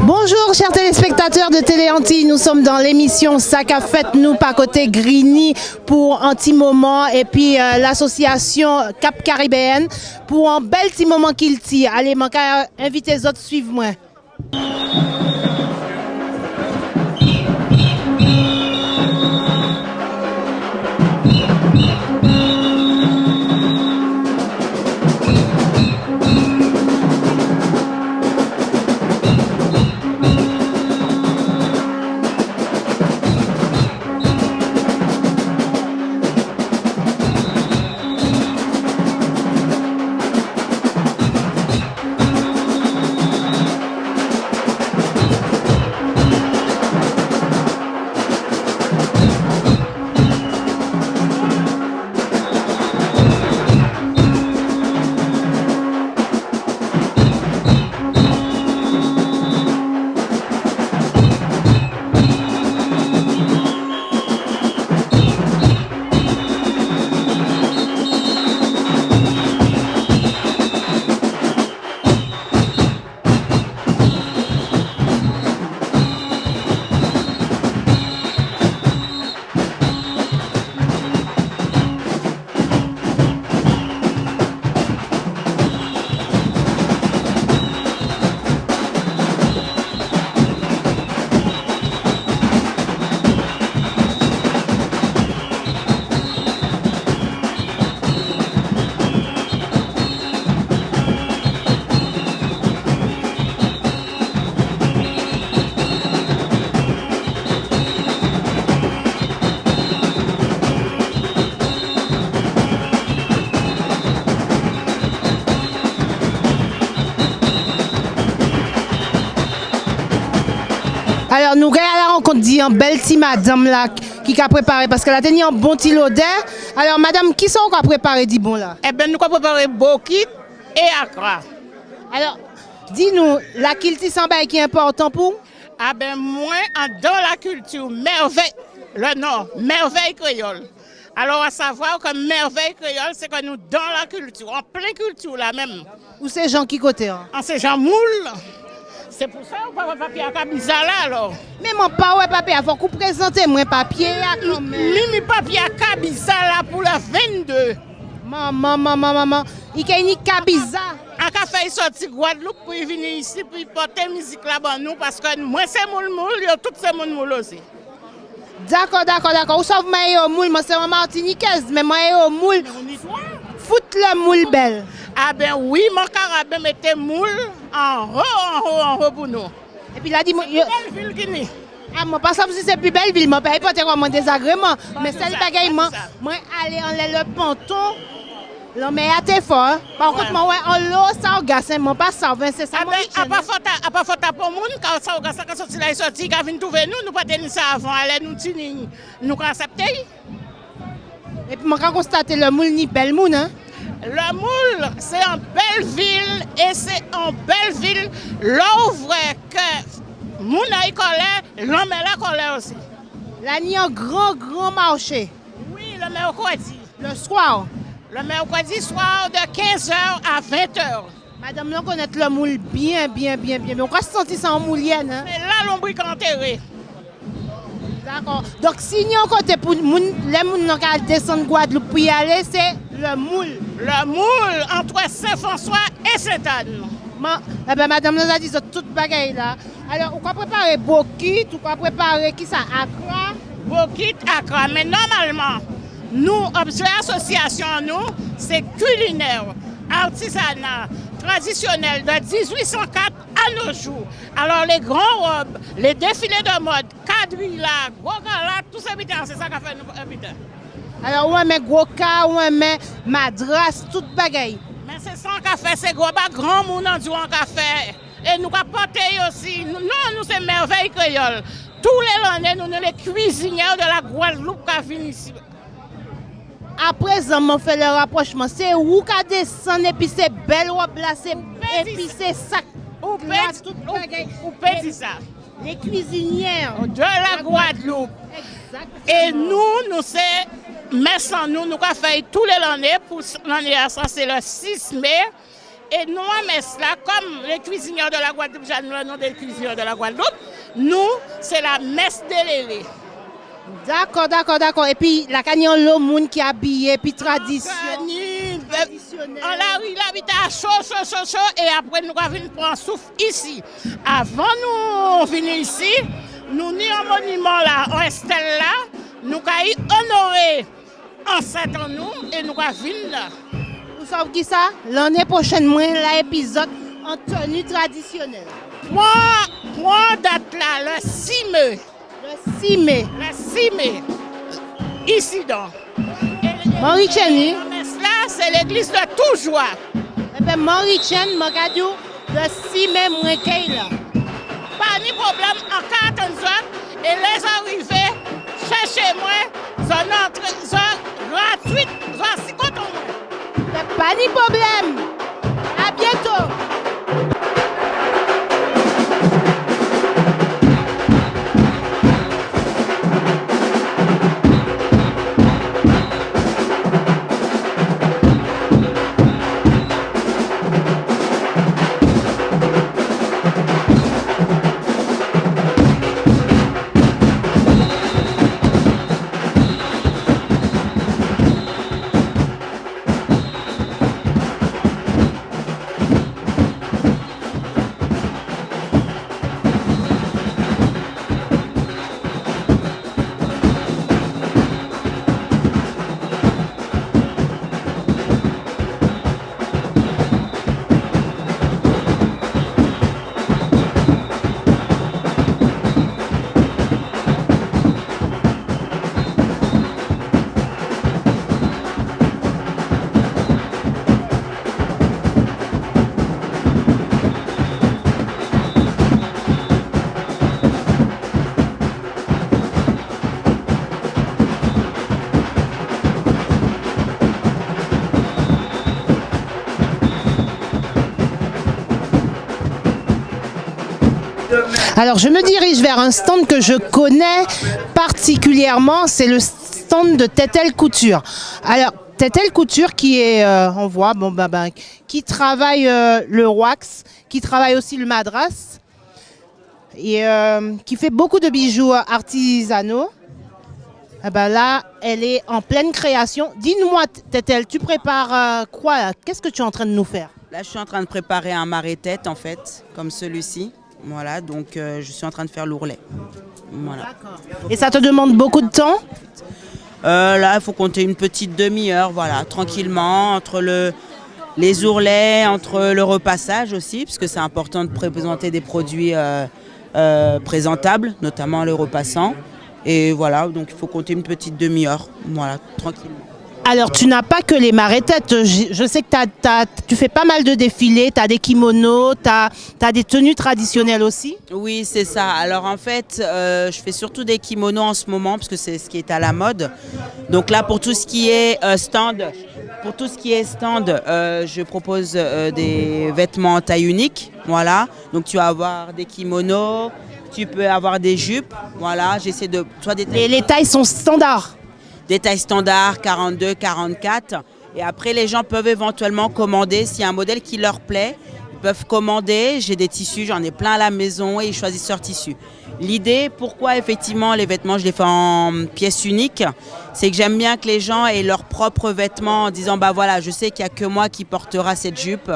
Bonjour chers téléspectateurs de Télé Antilles, nous sommes dans l'émission Sac à Fête, nous par côté Grigny pour un petit moment et puis l'association Cap Caribéenne pour un bel petit moment qu'il tire. Allez, manquez inviter les autres, suivez-moi. Alors nous regardons à la rencontre d'un belle petite madame là qui a préparé parce qu'elle a tenu un bon petit odeur. Alors madame, qui sont qu'on a préparé dit bon là? Eh bien nous avons préparé Bokit et Accra. Alors dis-nous, la culture sans bail qui est important pour? Ah ben moi dans la culture merveille, le nom merveille créole. Alors à savoir que merveille créole c'est que nous dans la culture, en pleine culture là même. Ou c'est gens qui côté? En ces gens moule. C'est pour ça qu'on va papier à Kabisa là alors. Mais mon pas ouais papier, il faut qu'on présente moi papier là quand même. Mimi papier à Kabisa là pour la 22. Maman, il y a une Kabisa. Un café sorti Guadeloupe pour venir ici pour porter musique là-bas nous parce que moi c'est moule, tout c'est moule aussi. D'accord. Ou sauf moi moule, moi c'est Martiniquaise, mais moi moule. Fout le moule belle. Ah ben oui, mon carabin mettait moule en haut pour nous. Et puis là dit moi belle ville Guinée. Ah moi pas ça si c'est plus belle ville, moi pas vraiment désagrément, mais celle bagaille moi aller en le ponton. Non mais à tes fort. Par contre moi en l'eau ça gassin, moi pas ça, c'est ça moi. Ah pas faute pour monde quand ça gassin quand sorti là sorti quand vinn trouver nous pas tenir ça avant aller nous tini nous accepter. Et puis moi quand constater le moule ni belle moune hein. Le moule, c'est en belle ville et c'est en belle ville l'ouvre que mon aïe colère, l'homme est là colère aussi. Là, il y a un grand marché. Oui, le mercredi. Le soir. Le mercredi soir de 15h à 20h. Madame, nous connaissons le moule bien. Mais on va se sentir ça en moulienne. Hein? Mais là, l'ombrique enterré. D'accord. Donc, si nous avons côté pour les gens qui descendent Guadeloupe pour y aller, c'est le moule. Le moule entre Saint-François et Sainte-Anne. Eh ben, madame nous a dit toute bagaille là. Alors, on va préparer Bokit, on va préparer qui ça? Accra? Bokit, Accra. Mais normalement, nous, l'association, nous, c'est culinaire, artisanat, traditionnel de 1804 à nos jours. Alors, les grands robes, les défilés de mode, quadrilla, gros gala, tout ça, c'est ça qu'a fait nous habitants. Alors, on met gros cas, on met madras, toute bagaille. Mais c'est sans café, c'est gros, pas grand monde en en café. Et nous avons porté aussi, nous c'est merveille créole. Tous les lundis, nous sommes les cuisinières de la Guadeloupe qui viennent ici. À présent, on fait le rapprochement. C'est où qui descend et puis c'est belle robe là, et puis c'est sac. Ou petit ça. Les cuisinières de la Guadeloupe. Exactement. Et nous c'est, mais sans nous avons fait tous les lundis pour l'année, ça c'est le 6 mai. Et nous, à Metz, là, comme les cuisiniers de la Guadeloupe, j'ai le nom des cuisiniers de la Guadeloupe, nous, c'est la messe de l'élé. D'accord, d'accord, d'accord. Et puis, la cagnon, le monde qui est habillé, puis tradition. On arrive là, à chaud, et après, nous venons prendre souffle ici. Avant nous venir ici, nous avons un monument là, un stèle là, nous avons honoré ancêtre en nous, et nous venons là. Vous savez qui ça? L'année prochaine, moi, l'épisode en tenue traditionnelle. Moi, date là, le 6 mai. Le 6 mai. Le 6 mai. Ici donc. Mauricheni. Là, c'est l'église de Toujoie. Eh bien, Maurichen, Magadou, le 6 mai, moi, là. Pas de problème, en 4 ans, et les arrivées, cherchez-moi, zone entrée, zone gratuite, zone 50 ans. Pas de problème. À bientôt. Alors, je me dirige vers un stand que je connais particulièrement, c'est le stand de Tétel Couture. Alors, Tétel Couture qui est, on voit, qui travaille le wax, qui travaille aussi le madras et qui fait beaucoup de bijoux artisanaux. Eh ben là, elle est en pleine création. Dis-moi, Tétel, tu prépares quoi là? Qu'est-ce que tu es en train de nous faire? Là, je suis en train de préparer un marais-tête, en fait, comme celui-ci. Voilà, donc je suis en train de faire l'ourlet. Voilà. D'accord. Et ça te demande beaucoup de temps? Là, il faut compter une petite demi-heure, voilà, tranquillement, entre les ourlets, entre le repassage aussi, parce que c'est important de présenter des produits présentables, notamment le repassant. Et voilà, donc il faut compter une petite demi-heure, voilà, tranquillement. Alors, tu n'as pas que les marais-têtes. Je sais que tu fais pas mal de défilés, tu as des kimonos, tu as des tenues traditionnelles aussi. Oui, c'est ça. Alors en fait, je fais surtout des kimonos en ce moment, parce que c'est ce qui est à la mode. Donc là, pour tout ce qui est stand, je propose des vêtements en taille unique. Voilà. Donc tu vas avoir des kimonos, tu peux avoir des jupes. Voilà. J'essaie de... Les tailles sont standards. Des tailles standards, 42, 44. Et après, les gens peuvent éventuellement commander. S'il y a un modèle qui leur plaît, ils peuvent commander. J'ai des tissus, j'en ai plein à la maison et ils choisissent leur tissu. L'idée, pourquoi effectivement les vêtements, je les fais en pièces uniques, c'est que j'aime bien que les gens aient leurs propres vêtements en disant, bah voilà, je sais qu'il n'y a que moi qui portera cette jupe.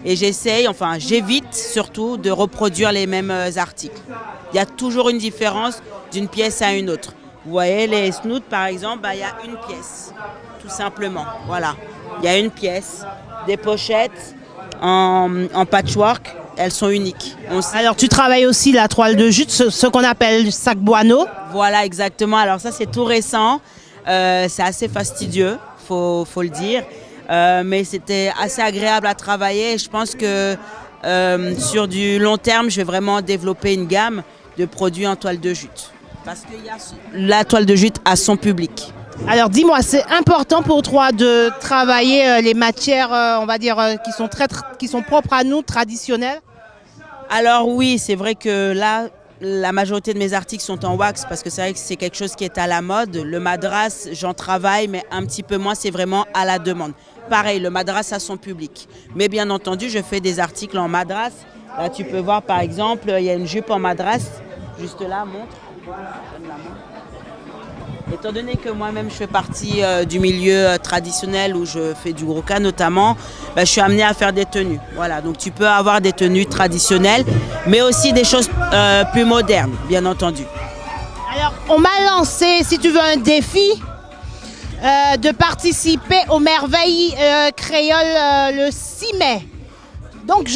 Et j'évite surtout de reproduire les mêmes articles. Il y a toujours une différence d'une pièce à une autre. Vous voyez, les snoots, par exemple, il y a une pièce, tout simplement. Voilà, il y a une pièce. Des pochettes en patchwork, elles sont uniques. Alors, tu travailles aussi la toile de jute, ce qu'on appelle sac boineau. Voilà, exactement. Alors ça, c'est tout récent. C'est assez fastidieux, faut le dire. Mais c'était assez agréable à travailler. Et je pense que sur du long terme, je vais vraiment développer une gamme de produits en toile de jute. Parce que la toile de jute a son public. Alors dis-moi, c'est important pour toi de travailler les matières, on va dire, qui sont propres à nous, traditionnelles? Alors oui, c'est vrai que là, la majorité de mes articles sont en wax parce que c'est vrai que c'est quelque chose qui est à la mode. Le madras, j'en travaille, mais un petit peu moins, c'est vraiment à la demande. pareil, le madras a son public. Mais bien entendu, je fais des articles en madras. Là, tu peux voir par exemple, il y a une jupe en madras. Juste là, montre. Étant donné que moi-même je fais partie du milieu traditionnel où je fais du Gurkha notamment, je suis amenée à faire des tenues. Voilà, donc tu peux avoir des tenues traditionnelles, mais aussi des choses plus modernes, bien entendu. Alors, on m'a lancé, si tu veux, un défi de participer aux merveilles créoles le 6 mai. Donc,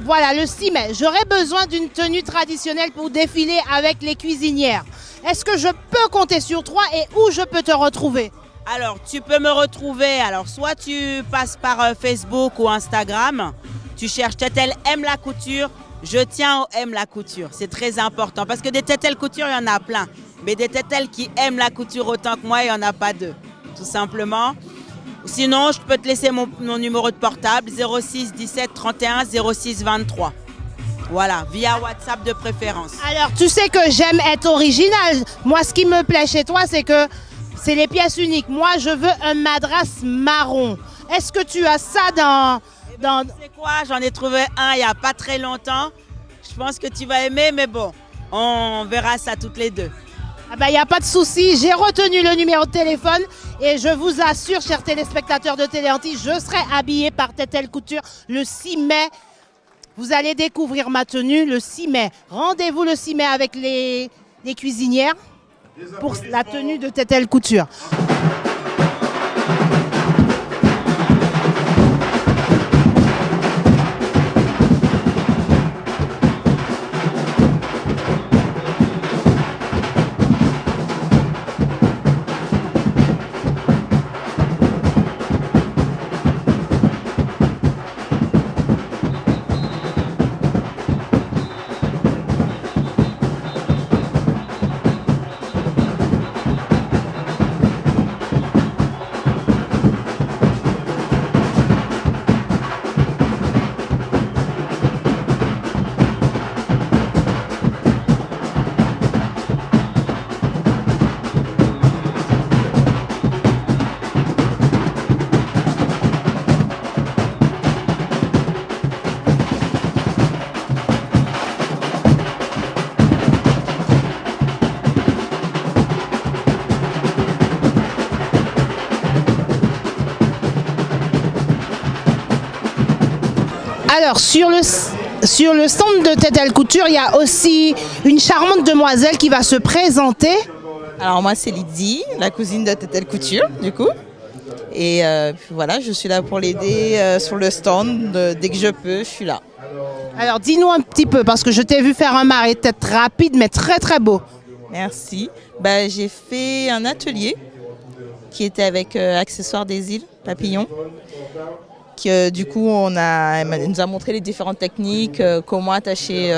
voilà, le 6 mai, j'aurais besoin d'une tenue traditionnelle pour défiler avec les cuisinières. Est-ce que je peux compter sur toi et où je peux te retrouver? Alors, tu peux me retrouver, soit tu passes par Facebook ou Instagram, tu cherches Tetel aime la couture, je tiens au aime la couture, c'est très important parce que des Tetel couture, il y en a plein, mais des Tetel qui aiment la couture autant que moi, il n'y en a pas deux, tout simplement. Sinon, je peux te laisser mon numéro de portable, 06 17 31 06 23. Voilà, via WhatsApp de préférence. Alors, tu sais que j'aime être original. Moi, ce qui me plaît chez toi, c'est que c'est les pièces uniques. Moi, je veux un madras marron. Est-ce que tu as ça dans... Tu sais quoi, j'en ai trouvé un il n'y a pas très longtemps. Je pense que tu vas aimer, mais bon, on verra ça toutes les deux. Il n'y a pas de souci. J'ai retenu le numéro de téléphone et je vous assure, chers téléspectateurs de Téléanti, je serai habillée par Tetel Couture le 6 mai. Vous allez découvrir ma tenue le 6 mai. Rendez-vous le 6 mai avec les cuisinières pour la tenue de Tetel Couture. Alors, sur le stand de Tetel Couture, il y a aussi une charmante demoiselle qui va se présenter. Alors moi, c'est Lydie, la cousine de Tetel Couture, du coup. Et puis voilà, je suis là pour l'aider sur le stand. Dès que je peux, je suis là. Alors, dis-nous un petit peu, parce que je t'ai vu faire un marée-tête rapide, mais très très beau. Merci. J'ai fait un atelier qui était avec Accessoires des îles, papillons. Du coup, elle nous a montré les différentes techniques, comment attacher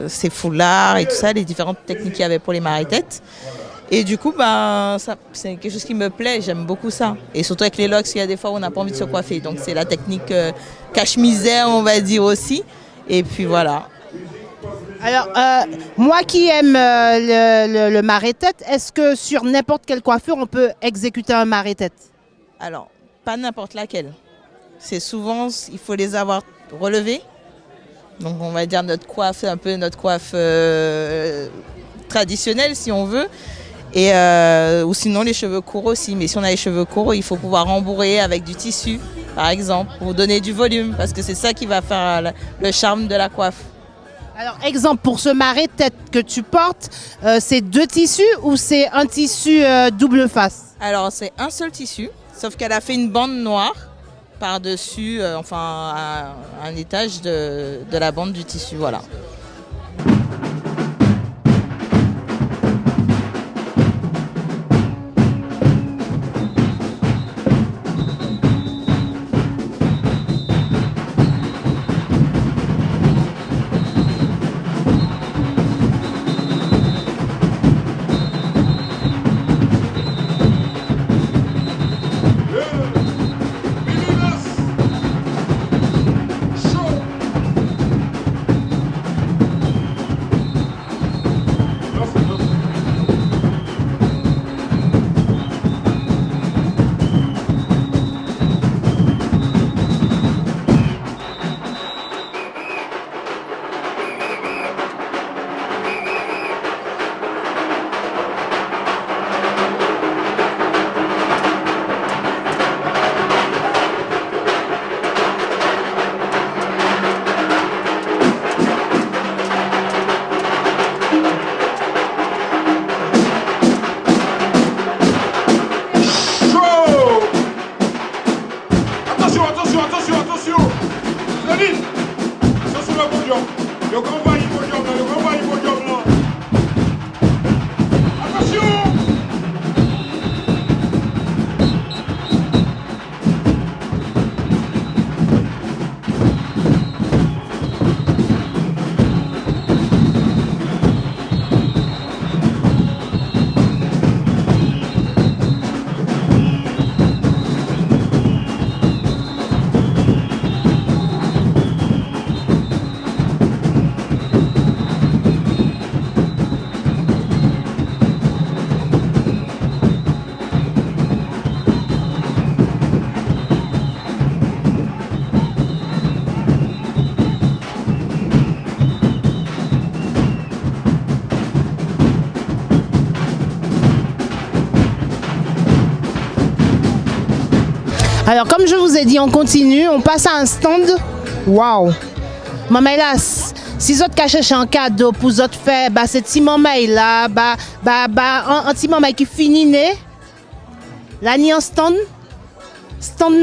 ses foulards et tout ça, les différentes techniques qu'il y avait pour les marées-têtes. Et du coup, c'est quelque chose qui me plaît, j'aime beaucoup ça. Et surtout avec les locks, il y a des fois où on n'a pas envie de se coiffer. Donc c'est la technique cache-misère, on va dire aussi. Et puis voilà. Alors, moi qui aime le marée-tête, est-ce que sur n'importe quelle coiffure, on peut exécuter un marée-tête? Alors, pas n'importe laquelle. C'est souvent, il faut les avoir relevés. Donc on va dire notre coiffe, un peu notre coiffe traditionnelle si on veut. Et, ou sinon les cheveux courts aussi. Mais si on a les cheveux courts, il faut pouvoir rembourrer avec du tissu, par exemple, pour donner du volume. Parce que c'est ça qui va faire le charme de la coiffe. Alors, exemple, pour ce marée-tête que tu portes, c'est 2 tissus ou c'est un tissu double face? Alors c'est un seul tissu. Sauf qu'elle a fait une bande noire par-dessus, un étage de la bande du tissu, voilà. Alors, comme je vous ai dit, on continue, on passe à un stand. Waouh! Maman, hélas, si vous avez cherché un cadeau pour vous faire, bah, c'est petit maman là, un petit maman qui finit né. Là, ni un stand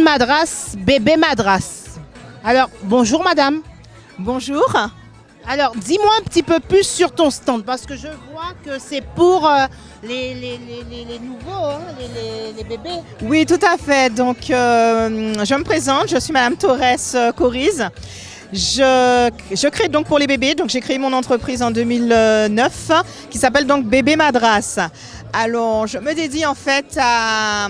madras, bébé madras. Alors, bonjour madame. Bonjour. Alors, dis-moi un petit peu plus sur ton stand, parce que je vois que c'est pour les nouveaux, hein, les bébés. Oui, tout à fait. Donc, je me présente, je suis Madame Torres Coriz. Je crée donc pour les bébés, donc j'ai créé mon entreprise en 2009 qui s'appelle donc Bébé Madras. Alors, je me dédie en fait à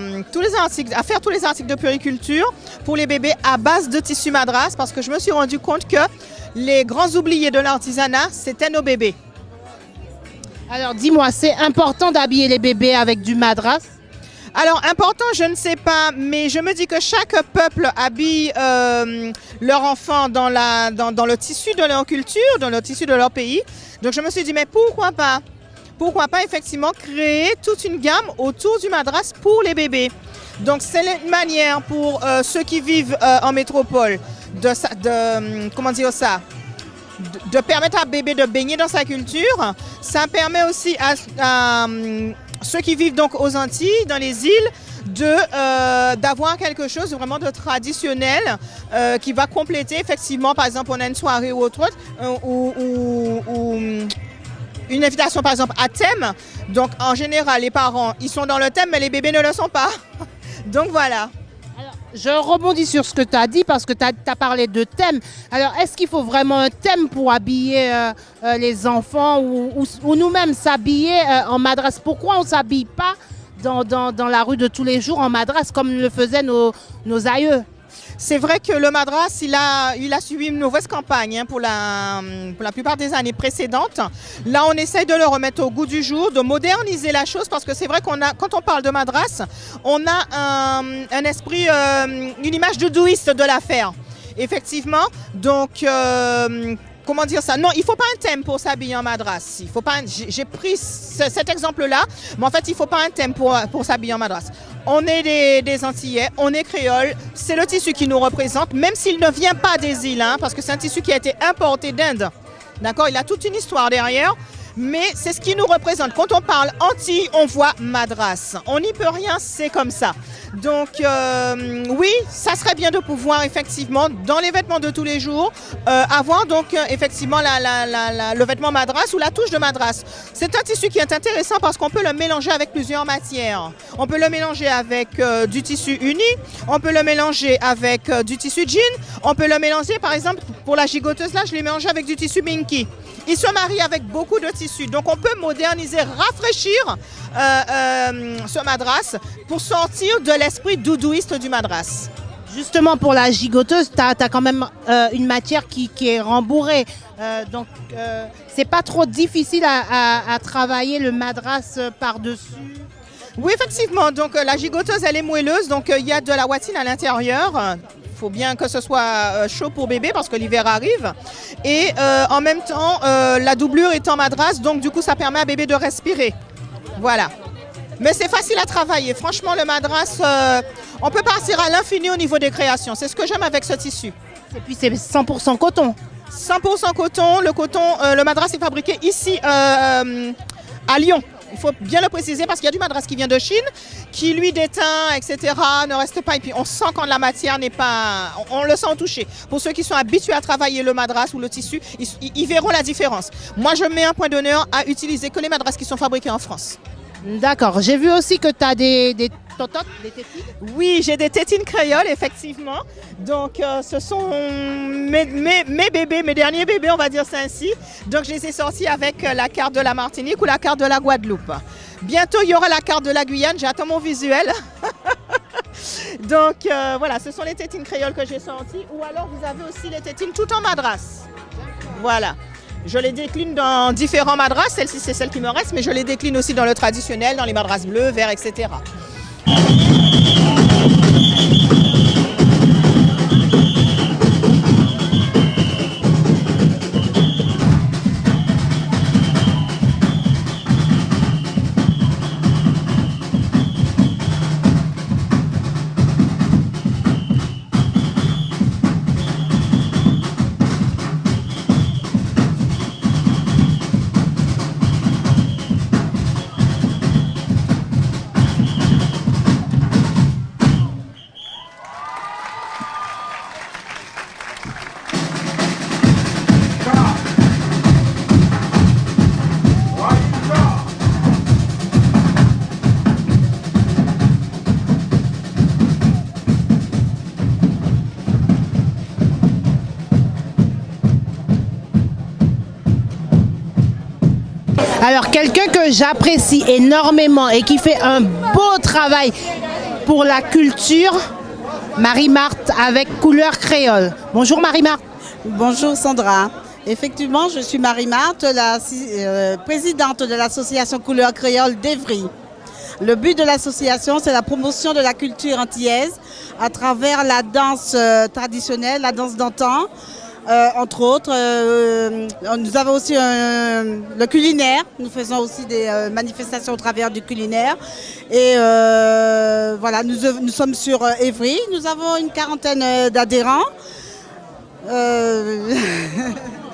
faire tous les articles de puériculture pour les bébés à base de tissu madras parce que je me suis rendu compte que les grands oubliés de l'artisanat, c'était nos bébés. Alors, dis-moi, c'est important d'habiller les bébés avec du madras? Alors, important, je ne sais pas, mais je me dis que chaque peuple habille leur enfant dans le tissu de leur culture, dans le tissu de leur pays. Donc, je me suis dit, mais pourquoi pas? Pourquoi pas effectivement créer toute une gamme autour du madras pour les bébés. Donc, c'est une manière pour ceux qui vivent en métropole de permettre à bébé de baigner dans sa culture. Ça permet aussi à ceux qui vivent donc aux Antilles, dans les îles, d'avoir quelque chose vraiment de traditionnel qui va compléter effectivement, par exemple, on a une soirée ou autre, ou une invitation par exemple à thème. Donc en général, les parents, ils sont dans le thème, mais les bébés ne le sont pas. Donc voilà. Alors, je rebondis sur ce que tu as dit parce que tu as parlé de thème. Alors, est-ce qu'il faut vraiment un thème pour habiller les enfants ou nous-mêmes s'habiller en madras? Pourquoi on ne s'habille pas dans la rue de tous les jours en madras comme le faisaient nos aïeux? C'est vrai que le madras, il a suivi une mauvaise campagne pour la plupart des années précédentes. Là, on essaye de le remettre au goût du jour, de moderniser la chose parce que c'est vrai quand on parle de madras, on a un esprit, une image doudouiste de l'affaire. Effectivement, donc... comment dire ça? Non, il ne faut pas un thème pour s'habiller en madras. J'ai pris cet exemple-là, mais en fait, il ne faut pas un thème pour s'habiller en madras. On est des Antillais, on est créoles, c'est le tissu qui nous représente, même s'il ne vient pas des îles, hein, parce que c'est un tissu qui a été importé d'Inde. D'accord? Il a toute une histoire derrière. Mais c'est ce qui nous représente. Quand on parle Antilles, on voit madras. On n'y peut rien, c'est comme ça. Donc oui, ça serait bien de pouvoir effectivement, dans les vêtements de tous les jours, avoir donc effectivement le vêtement madras ou la touche de madras. C'est un tissu qui est intéressant parce qu'on peut le mélanger avec plusieurs matières. On peut le mélanger avec du tissu uni, on peut le mélanger avec du tissu jean, on peut le mélanger par exemple, pour la gigoteuse là, je l'ai mélangé avec du tissu minky. Il se marie avec beaucoup de tissus. Donc on peut moderniser, rafraîchir ce madras pour sortir de l'esprit doudouiste du madras. Justement, pour la gigoteuse, tu as quand même une matière qui est rembourrée. Donc, c'est pas trop difficile à travailler le madras par-dessus. Oui, effectivement. Donc, la gigoteuse, elle est moelleuse. Donc, il y a de la watine à l'intérieur. Il faut bien que ce soit chaud pour bébé parce que l'hiver arrive. Et en même temps, la doublure est en madras. Donc, du coup, ça permet à bébé de respirer. Voilà. Mais c'est facile à travailler. Franchement, le madras, on peut partir à l'infini au niveau des créations. C'est ce que j'aime avec ce tissu. Et puis, c'est 100% coton. 100% coton. Le madras est fabriqué ici à Lyon. Il faut bien le préciser parce qu'il y a du madras qui vient de Chine, qui lui déteint, etc., ne reste pas. Et puis on sent quand la matière n'est pas... On le sent au toucher. Pour ceux qui sont habitués à travailler le madras ou le tissu, ils verront la différence. Moi, je mets un point d'honneur à utiliser que les madras qui sont fabriqués en France. D'accord. J'ai vu aussi que tu as des tototes, des tétines. Oui, j'ai des tétines créoles, effectivement. Donc, ce sont mes bébés, mes derniers bébés, on va dire ça ainsi. Donc, je les ai sortis avec la carte de la Martinique ou la carte de la Guadeloupe. Bientôt, il y aura la carte de la Guyane. J'attends mon visuel. Donc, voilà, ce sont les tétines créoles que j'ai sorties. Ou alors, vous avez aussi les tétines tout en madras. Voilà. Je les décline dans différents madras, celle-ci c'est celle qui me reste, mais je les décline aussi dans le traditionnel, dans les madras bleus, verts, etc. Alors, quelqu'un que j'apprécie énormément et qui fait un beau travail pour la culture, Marie-Marthe avec Couleur Créole. Bonjour Marie-Marthe. Bonjour Sandra. Effectivement, je suis Marie-Marthe, la présidente de l'association Couleur Créole d'Evry. Le but de l'association, c'est la promotion de la culture antillaise à travers la danse traditionnelle, la danse d'antan. Entre autres, nous avons aussi le culinaire. Nous faisons aussi des manifestations au travers du culinaire. Et voilà, nous sommes sur Evry. Nous avons une quarantaine d'adhérents.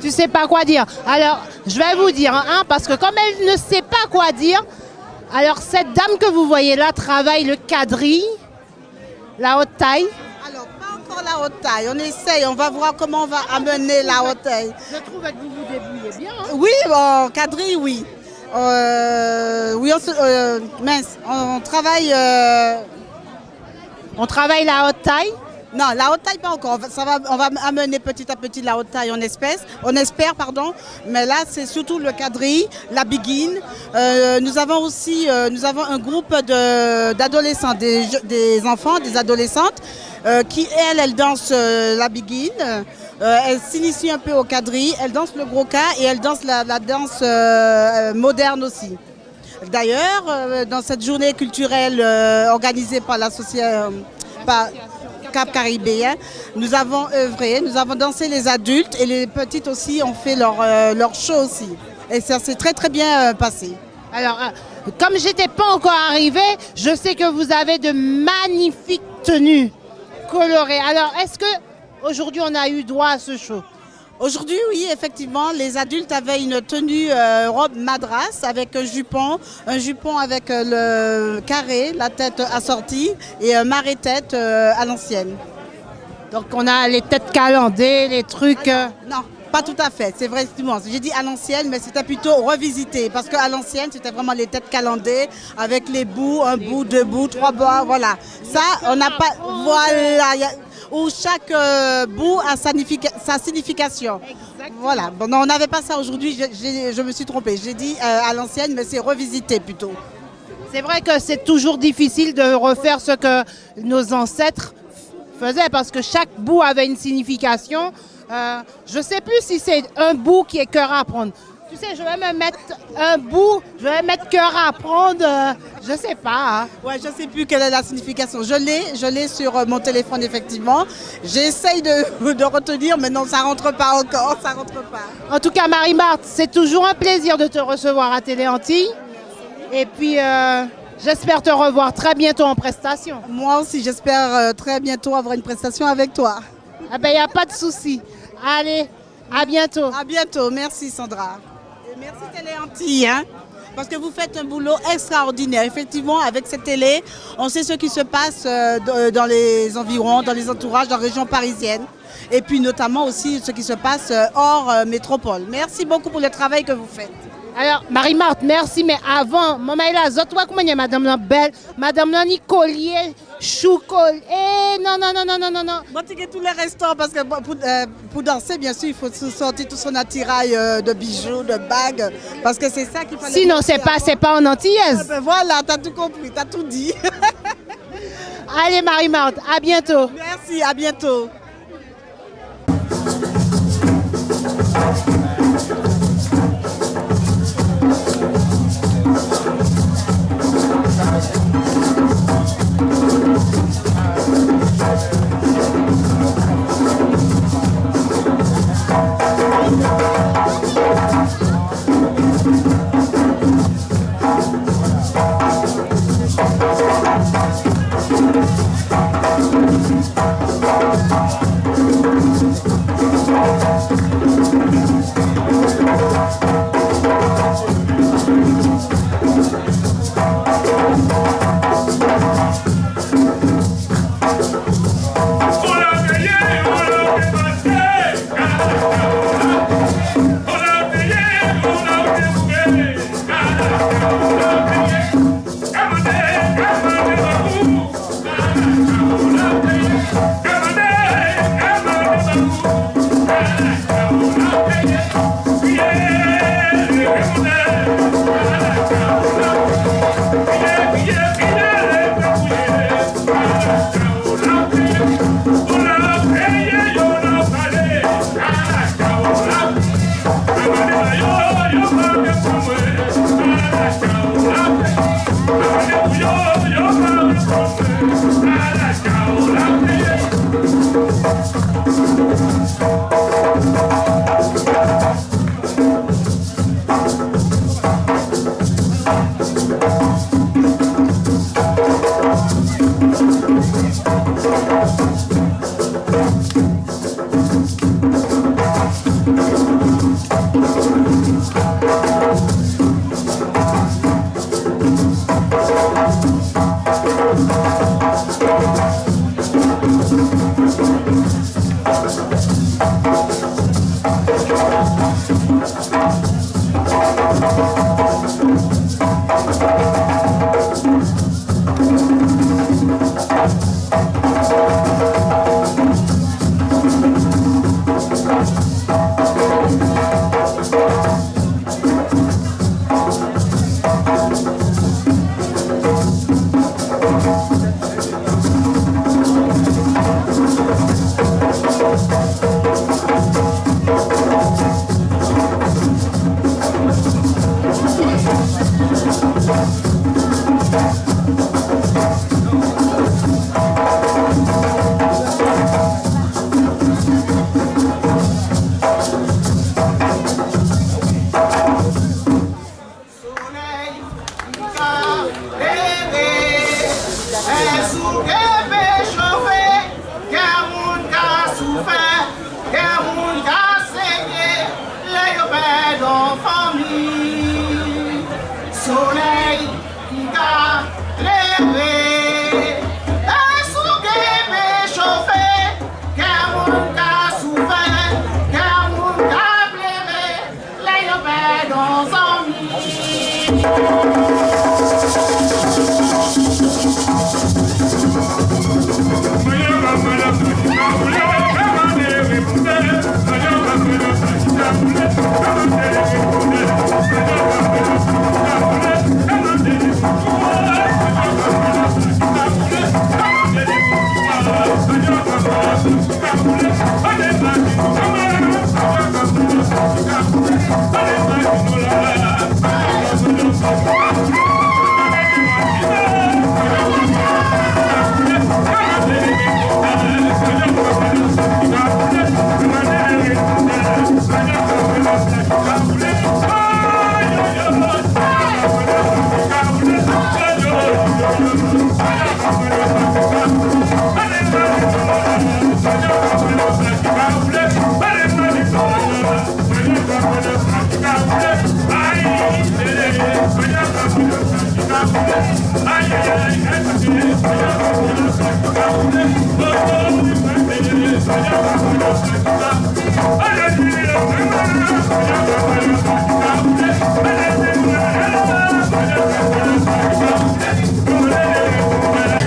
Tu sais pas quoi dire. Alors, je vais vous dire, hein, parce que comme elle ne sait pas quoi dire, alors cette dame que vous voyez là travaille le quadrille, la haute taille. Alors, pas encore la haute taille. On essaye, on va voir comment on va amener la haute taille. Je trouve que vous vous débrouillez bien. Hein. Oui, bon, quadrille, oui. Oui, mince, on travaille... On travaille la haute taille. Non, la haute taille pas encore. On va amener petit à petit la haute taille on espère, pardon. Mais là, c'est surtout le quadrille, la biguine. Nous avons aussi un groupe d'adolescents, des enfants, des adolescentes, qui elles dansent la biguine. Elles s'initient un peu au quadrille, elles dansent le gros cas et elles dansent la danse moderne aussi. D'ailleurs, dans cette journée culturelle organisée par l'association Cap Caribéen, nous avons œuvré, nous avons dansé les adultes et les petites aussi ont fait leur show aussi. Et ça s'est très très bien passé. Alors, comme j'étais pas encore arrivée, je sais que vous avez de magnifiques tenues colorées. Alors, est-ce que aujourd'hui on a eu droit à ce show? Aujourd'hui, oui, effectivement, les adultes avaient une tenue robe madras avec un jupon avec le carré, la tête assortie et un marée-tête à l'ancienne. Donc on a les têtes calandées, les trucs... Non, pas tout à fait, c'est vrai, effectivement. J'ai dit à l'ancienne, mais c'était plutôt revisité parce qu'à l'ancienne, c'était vraiment les têtes calandées avec les bouts, un bout, deux bouts, trois bouts, voilà. Ça, on n'a pas... Voilà, où chaque bout a sa signification. Exactement. Voilà. Bon, non, on n'avait pas ça aujourd'hui, je me suis trompée. J'ai dit à l'ancienne, mais c'est revisité plutôt. C'est vrai que c'est toujours difficile de refaire ce que nos ancêtres faisaient parce que chaque bout avait une signification. Je ne sais plus si c'est un bout qui est cœur à prendre. Tu sais, je vais me mettre un bout, je vais mettre cœur à prendre, je ne sais pas. Hein. Ouais, je ne sais plus quelle est la signification. Je l'ai sur mon téléphone, effectivement. J'essaye de retenir, mais non, ça ne rentre pas encore, ça rentre pas. En tout cas, Marie-Marthe, c'est toujours un plaisir de te recevoir à Télé Antilles. Et puis, j'espère te revoir très bientôt en prestation. Moi aussi, j'espère très bientôt avoir une prestation avec toi. Ah ben, il n'y a pas de souci. Allez, à bientôt. À bientôt, merci Sandra. Merci Télé Antilles, hein, parce que vous faites un boulot extraordinaire. Effectivement, avec cette télé, on sait ce qui se passe dans les environs, dans les entourages, dans la région parisienne. Et puis notamment aussi ce qui se passe hors métropole. Merci beaucoup pour le travail que vous faites. Alors, Marie-Marthe, merci, mais avant, maman, là, zotwa comment est madame la belle, madame la Nicolier, choucol, non. Moi, tu tous les restaurants parce que pour danser, bien sûr, il faut sortir tout son attirail de bijoux, de bagues, parce que c'est ça qu'il fallait. Sinon, c'est pas en antillaise. Ah ben voilà, t'as tout compris, t'as tout dit. Allez, Marie-Marthe, à bientôt. Merci, à bientôt. Thank you.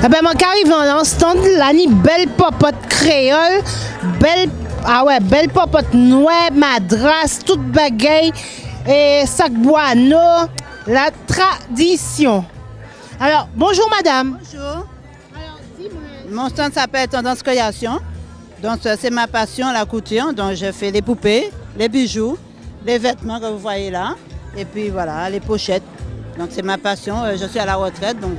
Eh ben, moi, j'arrive dans l'instant, là, ni belle popote créole, belle, ah ouais, belle popote noire, madras, toute bagaille, et sac boineau, la tradition. Alors, bonjour madame. Bonjour. Mon stand s'appelle Tendance Création. Donc, c'est ma passion, la couture. Donc, je fais les poupées, les bijoux, les vêtements que vous voyez là, et puis voilà, les pochettes. Donc c'est ma passion, je suis à la retraite, donc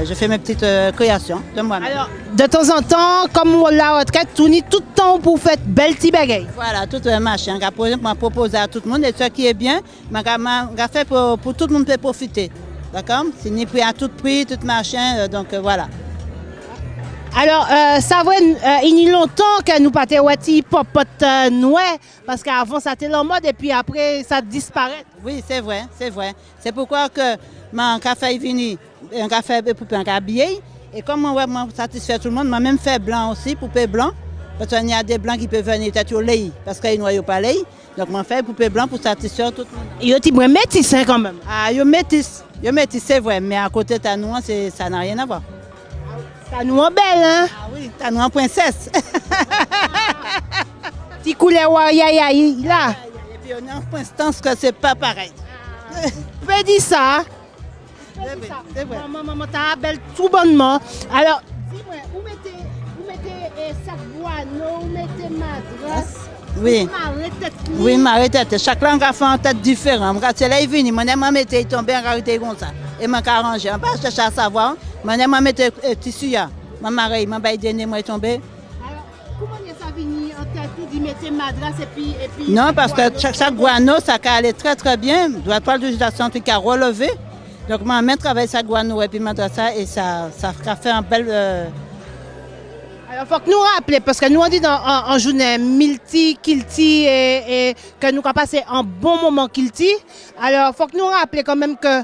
je fais mes petites créations de moi-même. Alors, de temps en temps, comme la retraite, tout le temps pour faire belle petite bagaille. Voilà, tout un machin. Je propose à tout le monde, et ce qui est bien, je fais pour tout le monde peut profiter. D'accord? C'est ni prix à tout prix, tout machin, donc voilà. Alors, ça va, il y a longtemps que nous pas de popote noire, parce qu'avant ça était en mode et puis après ça disparaît. Oui, c'est vrai, c'est vrai. C'est pourquoi que mon café est venu, un café pour un habillé. Et comme moi satisfait tout le monde, moi même fait blanc aussi, poupée blanc. Parce qu'il y a des blancs qui peuvent venir peut-être au lait, parce qu'ils ne pas lait. Donc moi fait poupée blanc pour satisfaire tout le monde. Il y a des métis quand même. Ah, il y a métis, c'est vrai, mais à côté de ta noix, ça n'a rien à voir. Ta noix belle, hein? Ah oui, ta noix princesse. Petit couleur là. Et puis on a une instance que c'est pas pareil. Tu peux dire ça? C'est vrai. Maman, t'as belle tout bonnement. Alors, dis-moi, où mettez sac boineau, où mettez madras? Oui. Oui, ma tête. Chaque langue a fait une tête différente. Quand c'est là, il vient, moi, mettre tombé en carité comme ça. Et je arrangé. Je ne pas chercher à savoir. Moi, mettre tissu. Je m'arrête, je vais donner, moi, tombé. Alors, comment ça vient en tête de mettre madras et puis... Non, parce que chaque guano, ça allait très très bien. Doit pas de législation qui a relevé. Donc, ma main travaille sa guano et puis madrasa et ça fait un bel... Alors, il faut que nous rappelions, parce que nous, on dit en journée multi, kilti, et que nous avons passé un bon moment kilti. Alors, il faut que nous rappelions quand même que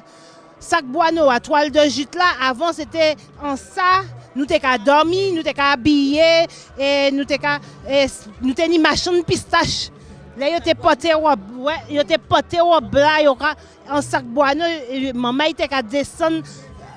sac boano à toile de jute là, avant, c'était en ça. Nous t'es qu'à dormir, nous t'es qu'à habiller, et nous t'es une machine pistache. Là, il était porté au blanc, en sac boano, maman était qu'à descendre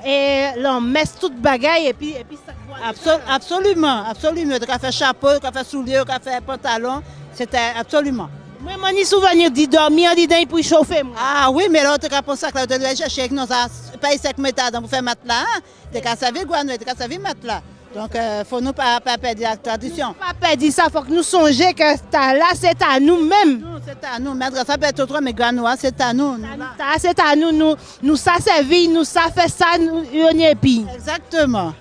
et l'on met toute bagaille et puis sac boano. Absolument. Tu as fait chapeau, tu as fait soulier, tu as fait pantalon, c'était absolument. Moi, je me souviens de dormir, de pour chauffer. Ah oui, mais là, tu as pour ça que tu dois chercher avec nous, ça paye 5 méthodes pour faire matelas. Tu as servi guano, tu as servi matelas. Donc, il ne faut nous pas perdre la tradition. Pas perdre ça, il faut que nous songions que là, c'est à nous-mêmes. Non, c'est à nous. Mais ça peut être autre, mais guano, c'est à nous. C'est à nous. Nous, ça servir, nous, ça fait ça, nous, on est puis. Exactement.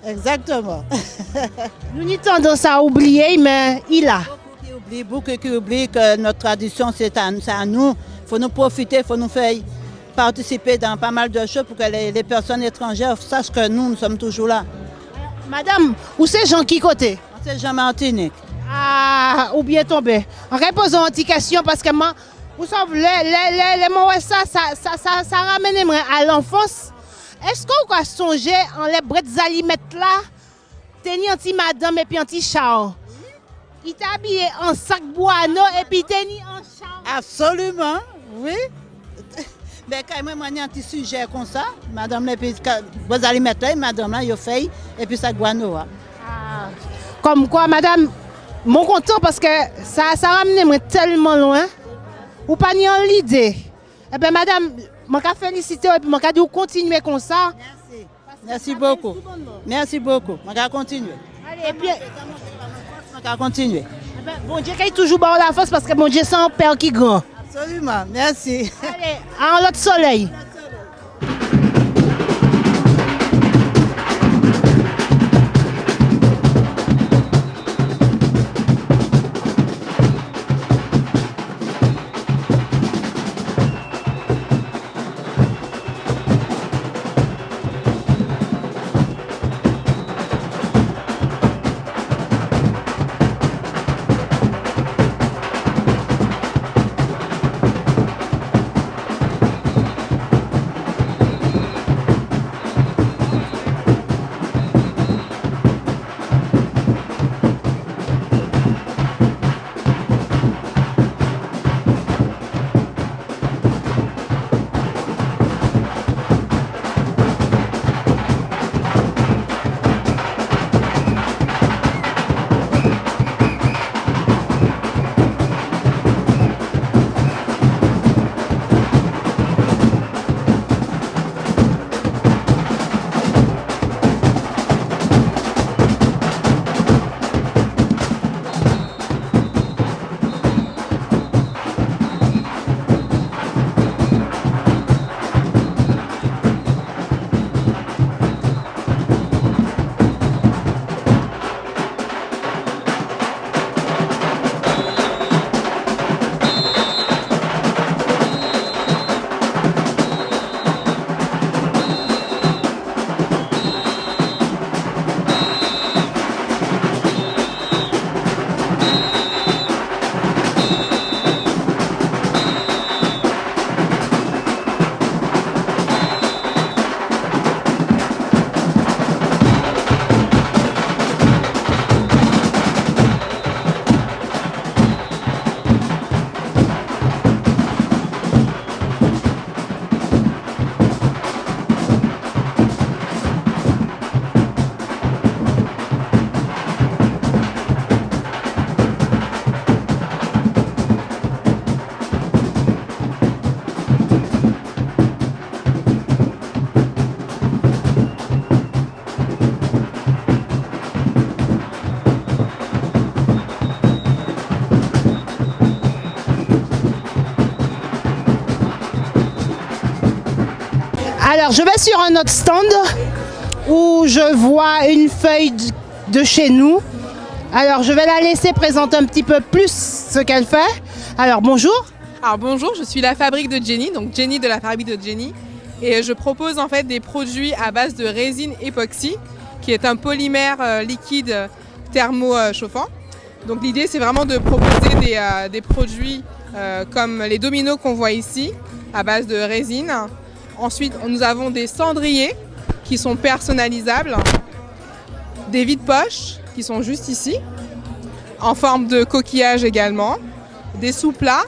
Nous, nous tendance à oublier, mais il a. Beaucoup qui oublient que notre tradition, c'est à nous. Il faut nous profiter, il faut nous faire participer dans pas mal de choses pour que les personnes étrangères sachent que nous sommes toujours là. Madame, où c'est Jean qui côté? C'est Jean Martinique. Ah, ou bien tombé. En réposant une petite question parce que moi, vous savez, les mots ça ramène à l'enfance. Est-ce qu'on va songer en les brettes aliments là, tenir un petit madame et puis un petit char? Il t'a habillé en sac boano et puis tenir en char. Absolument, oui. Mais quand même, on a un petit sujet comme ça, madame, et puis vous allez mettre là, madame, là, il fait, et puis ça guano. Ah. Comme quoi, madame, mon content parce que ça ramène tellement loin. Ou pas ni en l'idée. Eh bien, madame, je vais féliciter et puis je vais continuer comme ça. Merci. Merci beaucoup. Merci beaucoup. Je vais continuer. Allez, et puis. Je vais continuer. Eh bien, bon Dieu, qu'il y ait toujours bon la force parce que mon Dieu, c'est un père qui est grand. Absolument. Merci. Allez, en l'autre soleil. Alors, je vais sur un autre stand où je vois une feuille de chez nous. Alors, je vais la laisser présenter un petit peu plus ce qu'elle fait. Alors, bonjour. Alors bonjour, je suis la fabrique de Jenny, donc Jenny de la fabrique de Jenny. Et je propose en fait des produits à base de résine époxy, qui est un polymère liquide thermo-chauffant. Donc l'idée c'est vraiment de proposer des produits comme les dominos qu'on voit ici, à base de résine. Ensuite, nous avons des cendriers qui sont personnalisables, des vides-poches qui sont juste ici, en forme de coquillage également, des sous-plats,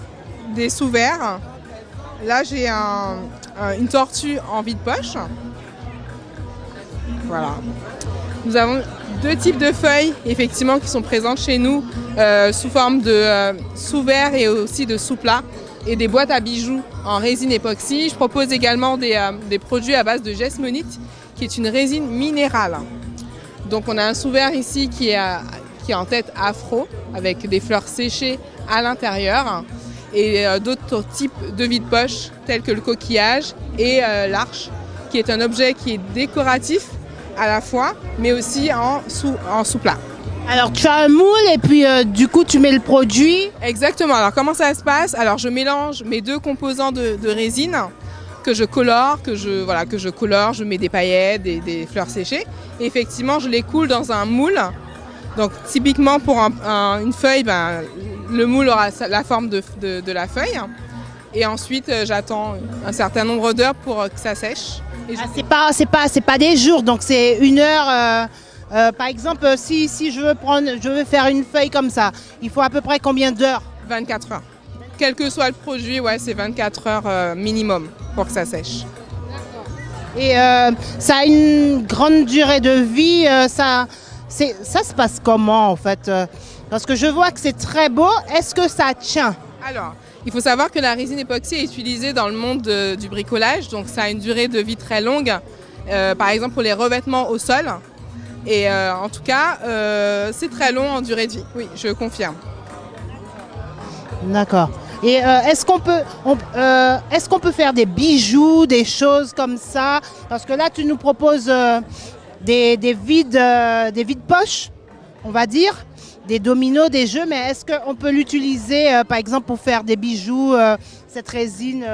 des sous-verres. Là, j'ai une tortue en vide-poche. Voilà. Nous avons deux types de feuilles, effectivement, qui sont présentes chez nous, sous forme de sous-verres et aussi de sous-plats, et des boîtes à bijoux en résine époxy. Je propose également des produits à base de gessmonite, qui est une résine minérale. Donc, on a un sous-verre ici qui est en tête afro, avec des fleurs séchées à l'intérieur, et d'autres types de vide-poche tels que le coquillage et l'arche, qui est un objet qui est décoratif à la fois, mais aussi en sous-plat. Alors tu as un moule et puis du coup tu mets le produit. Exactement. Alors comment ça se passe? Alors je mélange mes deux composants de résine que je colore, je mets des paillettes, des fleurs séchées. Et effectivement, je les coule dans un moule. Donc typiquement pour une feuille, le moule aura la forme de la feuille. Et ensuite, j'attends un certain nombre d'heures pour que ça sèche. C'est pas des jours, donc c'est une heure. Par exemple, si je veux faire une feuille comme ça, il faut à peu près combien d'heures? 24 heures. Quel que soit le produit, c'est 24 heures minimum pour que ça sèche. Et ça a une grande durée de vie. Ça se passe comment en fait? Parce que je vois que c'est très beau. Est-ce que ça tient? Alors, il faut savoir que la résine époxy est utilisée dans le monde du bricolage, donc ça a une durée de vie très longue. Par exemple pour les revêtements au sol. Et en tout cas, c'est très long en durée de vie. Oui, je confirme. D'accord. Et est-ce qu'on peut faire des bijoux, des choses comme ça? Parce que là, tu nous proposes des vides-poches, on va dire, des dominos, des jeux, mais est-ce qu'on peut l'utiliser, par exemple, pour faire des bijoux, cette résine,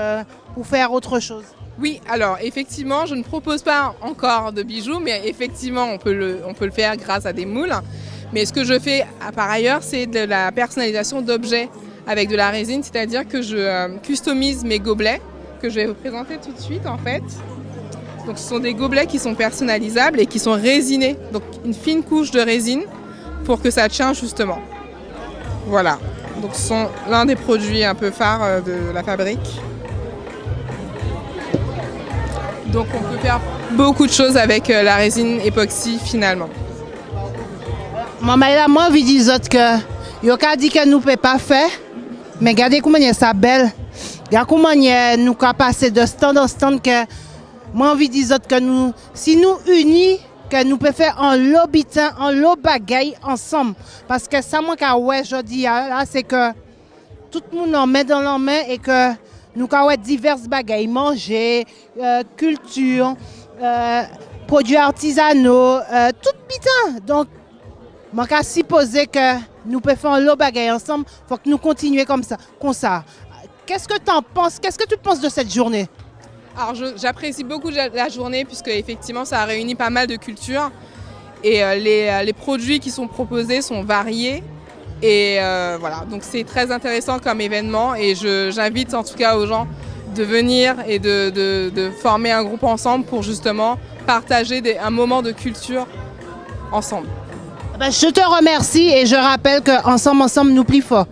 pour faire autre chose? Oui, alors effectivement, je ne propose pas encore de bijoux, mais effectivement, on peut le faire grâce à des moules. Mais ce que je fais par ailleurs, c'est de la personnalisation d'objets avec de la résine, c'est-à-dire que je customise mes gobelets, que je vais vous présenter tout de suite en fait. Donc ce sont des gobelets qui sont personnalisables et qui sont résinés, donc une fine couche de résine pour que ça tienne justement. Voilà, donc ce sont l'un des produits un peu phares de la fabrique. Donc on peut faire beaucoup de choses avec la résine époxy finalement. Maman, moi, je dis que yo ka dit que nous ne pouvons pas faire, mais regardez comment c'est belle. Regardez comment nous pouvons passer de stand en stand. Que moi, je dis que nous, si nous unis, que nous pouvons faire un lobitin, un lot bagaille ensemble. Parce que ça, moi, je dis là, c'est que tout le monde en met dans la main et que nous avons diverses bagailles, manger, culture, produits artisanaux, tout putain. Donc, je vais supposer que nous pouvons faire un lot bagaille ensemble. Il faut que nous continuions comme ça. Qu'est-ce que tu en penses? Qu'est-ce que tu penses de cette journée? Alors, j'apprécie beaucoup la journée puisque effectivement, ça a réuni pas mal de cultures. Et les produits qui sont proposés sont variés. Et voilà, donc c'est très intéressant comme événement et j'invite en tout cas aux gens de venir et de former un groupe ensemble pour justement partager un moment de culture ensemble. Je te remercie et je rappelle qu'ensemble, nous plus fort.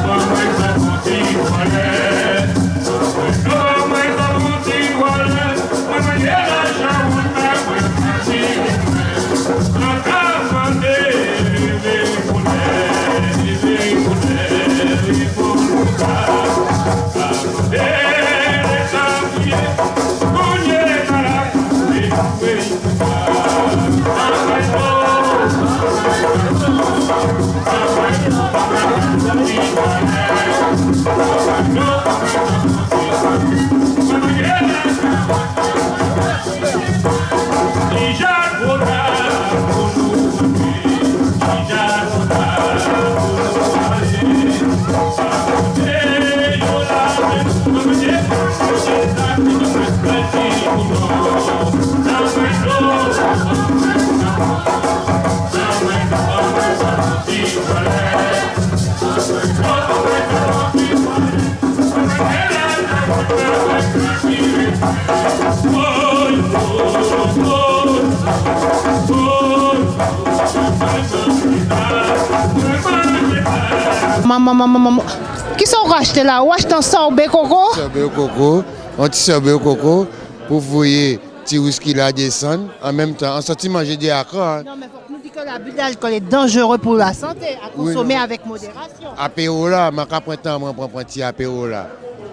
Vamos Maman. Qui sont rachetés là? Ou acheté un sorbet coco? Sorbet au coco, un petit sorbet au coco pour voyer petit whisky là descendre. En même temps, en sortie manger des accords. Non, mais il faut que nous disions que l'abus d'alcool est dangereux pour la santé, à consommer avec modération. Apéro là, je prends temps, je prends un petit apéro là.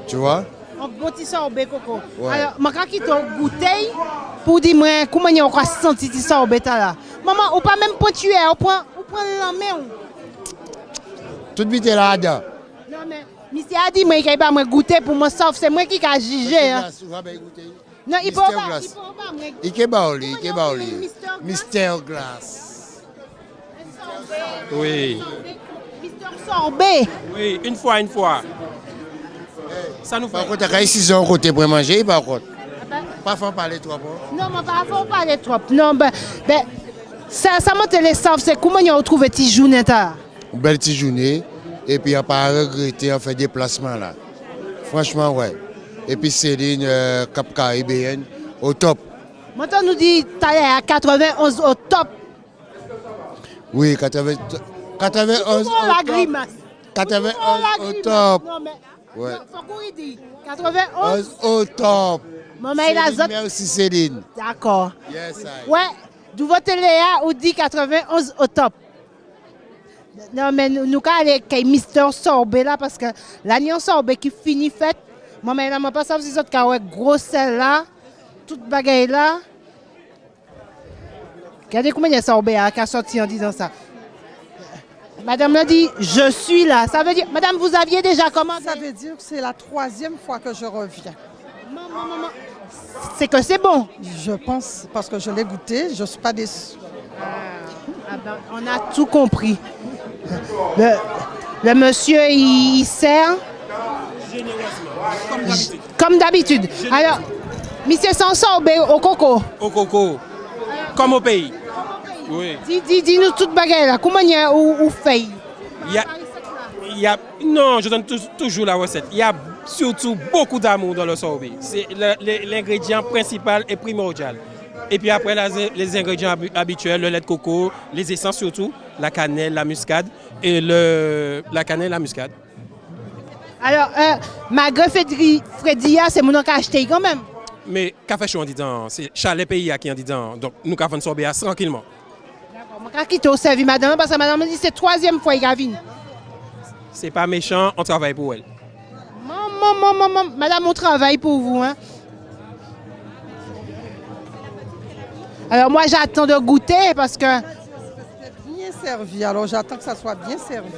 Tu vois? Un bon petit sorbet coco. Ouais. Alors, je vais quitter une bouteille pour dire comment on va sentir ce sorbet là. Maman, on pas même pointuer, on prend la main. Tout vite là-dedans. Non, mais monsieur a dit qu'il va me goûter pour moi, sauf c'est moi qui ai jugé. Hein. Non, il peut pas. Il peut pas. Mister Glass. Oui. Mister Sorbet. Oui, une fois. Ça nous fait. Par contre, il y a 6 heures côté pour manger, par contre. Pas faut parler trop. Non, mais pas faut parler trop. Non, ça monte les savent, c'est comment on retrouve cette journée là. Une belle petite journée. Et puis, on n'a pas regretté, on fait des placements là. Franchement, ouais. Et puis, Céline, Cap Caribéenne, au top. Maintenant, nous dit tu es à 91 au top. Oui, 91 la grimace. 91 au top. Non, mais. Ouais. Faut qu'on dit 91 au top. Maman, il a zot. Merci, Céline. D'accord. Yes, I. Ouais, d'où votre Léa, ou dit 91 au top. Non, mais nous allons aller avec Mister Sorbet là, parce que l'agneau Sorbet qui finit fait, maman, elle n'a pas ça, si autres qui gros sel là, toute bagaille là. Regardez comment il y a Sorbet qui a sorti en disant ça. Madame l'a dit, je suis là. Ça veut dire, madame, vous aviez déjà commandé? Ça veut dire que c'est la 3e fois que je reviens. Maman. C'est que c'est bon. Je pense, parce que je l'ai goûté, je ne suis pas déçue. On a tout compris. Le monsieur, il sert comme d'habitude. Alors, monsieur s'en sort au coco. Au coco, comme au pays. Oui. Dis-nous toute bagaille là. Comment il y a ou fait? Non, je donne toujours la recette. Il y a surtout beaucoup d'amour dans le sorbet. C'est l'ingrédient principal et primordial. Et puis après, les ingrédients habituels, le lait de coco, les essences surtout, la cannelle, la muscade et la cannelle, la muscade. Alors, malgré Fredia, c'est mon qui a acheté quand même. Mais café chaud en disant, c'est Chalet Pays qui en disant. Donc nous avons sorbet tranquillement. D'accord, je vais quitter au service madame parce que madame dit que c'est 3e fois qu'il vient. C'est pas méchant, on travaille pour elle. Maman, madame, on travaille pour vous. Hein. Alors moi j'attends de goûter parce que... C'est bien servi, alors j'attends que ça soit bien servi.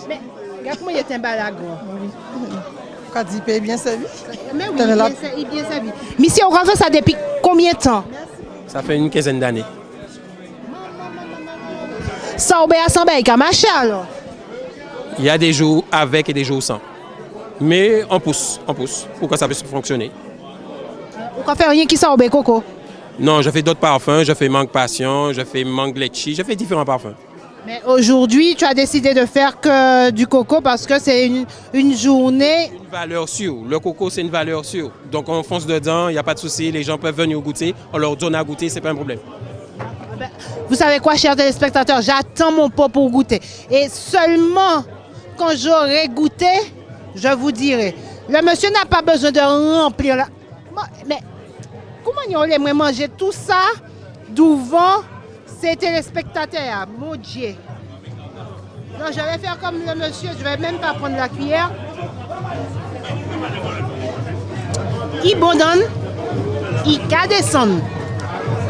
Mais regarde comment il est un balago. Kadipé est bien servi. Mais oui, il est bien servi. Monsieur, on fait ça depuis combien de temps? Ça fait une quinzaine d'années. Sorbet à 100 bails, alors. Il y a des jours avec et des jours sans. Mais on pousse pour que ça puisse fonctionner. On ne fait rien qui sorbet coco? Non, je fais d'autres parfums, je fais mangue passion, je fais mangue litchi, je fais différents parfums. Mais aujourd'hui, tu as décidé de faire que du coco parce que c'est une journée... Une valeur sûre. Le coco, c'est une valeur sûre. Donc on fonce dedans, il n'y a pas de souci, les gens peuvent venir goûter, on leur donne à goûter, c'est pas un problème. Vous savez quoi, chers téléspectateurs, j'attends mon pot pour goûter. Et seulement quand j'aurai goûté, je vous dirai. Le monsieur n'a pas besoin de remplir la... Mais comment on aimerait manger tout ça devant ces téléspectateurs? Mon Dieu. Non, je vais faire comme le monsieur, je ne vais même pas prendre la cuillère. Il bonne, il descend.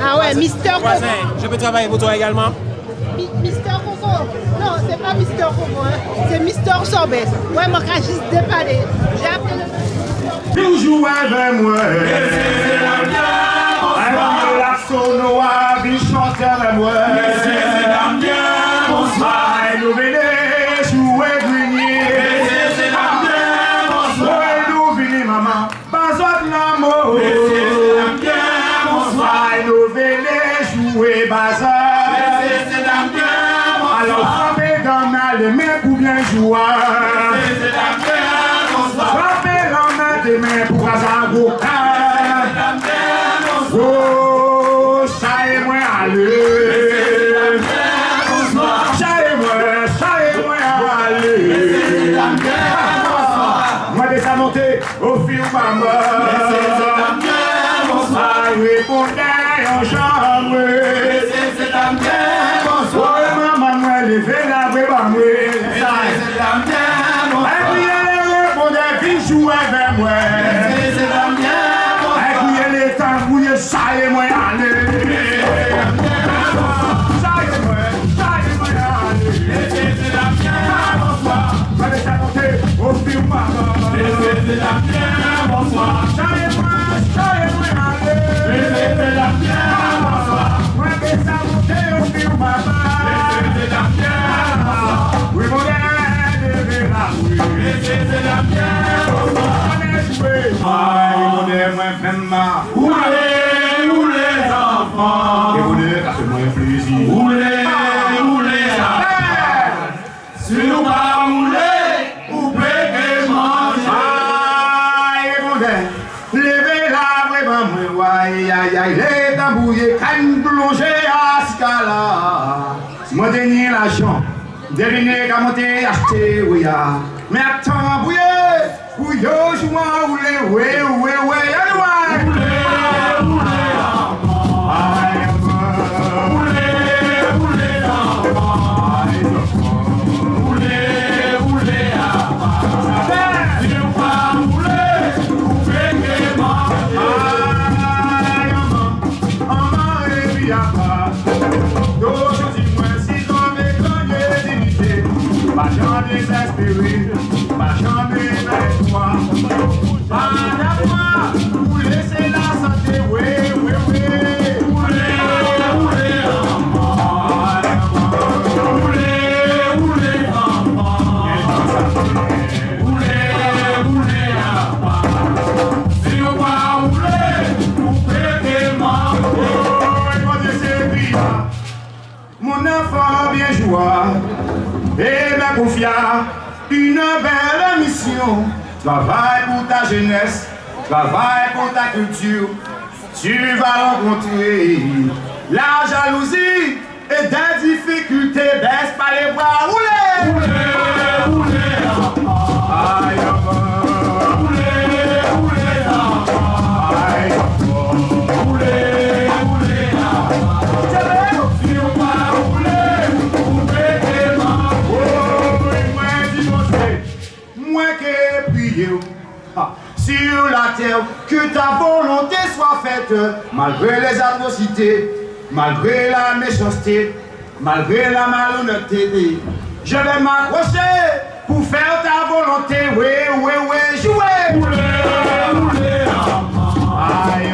Ah ouais, Mister Voisin, Coco. je peux travailler pour toi également? Mister Coco. Non, c'est pas Mister Coco, hein. C'est Mister Sorbet. Ouais, moi, quand juste déparler. J'ai appelé le... Toujours avec moi. Avec la sonoa, puis chanter avec moi. Bonsoir, nous venez jouer grenier. Bonsoir, nous venez maman, pas de l'amour. Bonsoir, nous venez jouer bazar. Alors, frappez dans les mains pour bien jouer. Frappez dans les mains pour hasard. Oh, ça et moi aller. Ça et moi aller. au fil maman. Bonsoir, répondez en chambre. Bonsoir, maman, moi, levez la vraie maman. Et puis elle répondait, puis jouer avec moi. Et puis elle est en bouille, ça y est, moi, allez. Au fil maman. Bonsoir. Chaille-moi, allez. Moi, que ça monte au fil maman. Oui, mon aide, levez la rue. Aïe, mon aide, moi, vraiment. Où les enfants. Et vous deux, ça fait moins plaisir. Où les enfants. Sur ma moulée. Aïe, aïe, aïe, les tambouillés, canne plongée à ce cas-là. Moi, dernier l'argent, devinez comment t'es acheté, oui, mais attends, bouillé, bouillé, jouant, oulé, ouais, désespéré, ma chambre est avec toi. Madame, vous laissez la santé, oui. Mon enfant bien joie et ma confiance, une belle mission. Travaille pour ta jeunesse, travaille pour ta culture. Tu vas rencontrer la jalousie et des difficultés. Baisse pas les bras, roulez. Aïe, sur la terre, que ta volonté soit faite, malgré les atrocités, malgré la méchanceté, malgré la malhonnêteté. Je vais m'accrocher pour faire ta volonté, oui, jouer. Aïe,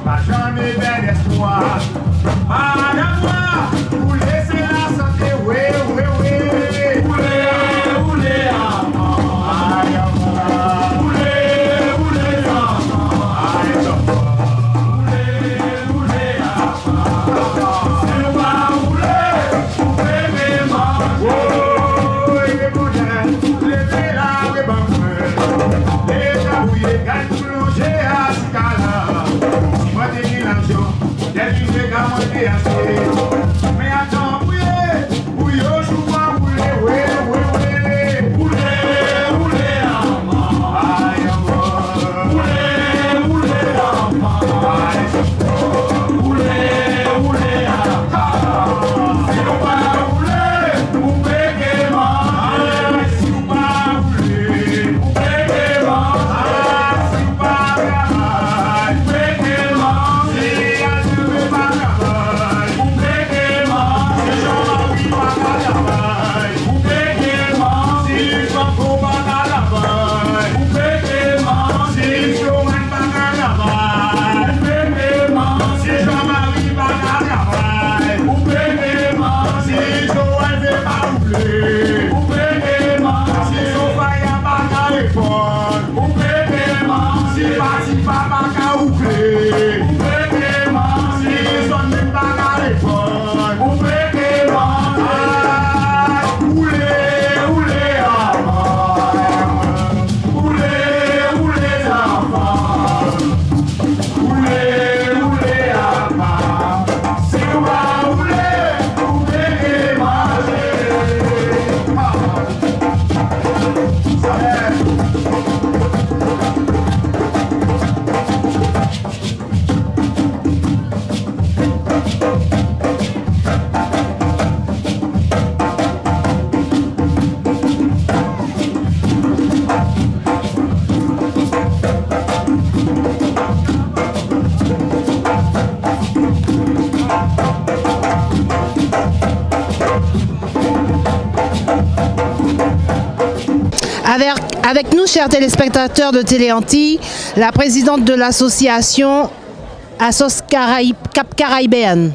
ma jambe bel espoir. Madame, vous laissez Avec nous, chers téléspectateurs de Télé Antilles, la présidente de l'association Assos Cap Caribéenne,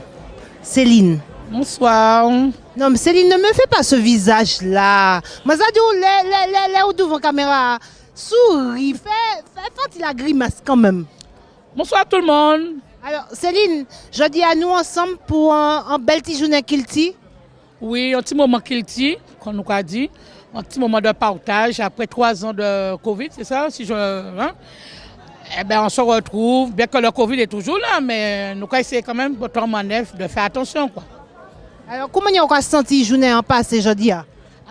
Céline. Bonsoir. Non, mais Céline, ne me fais pas ce visage-là. Moi, ça dit, les devant la caméra, souris, fais la grimace quand même. Bonsoir tout le monde. Alors, Céline, je dis à nous ensemble pour un bel petit journée Kilti. Oui, un petit moment Kilti, qu'on nous a dit. Un petit moment de partage après 3 ans de Covid, c'est ça, si je... Hein? Eh bien, on se retrouve, bien que le Covid est toujours là, mais nous avons essayé quand même, pour ton manœuvre, de faire attention, quoi. Alors, comment vous avez senti la journée en passé, je dis?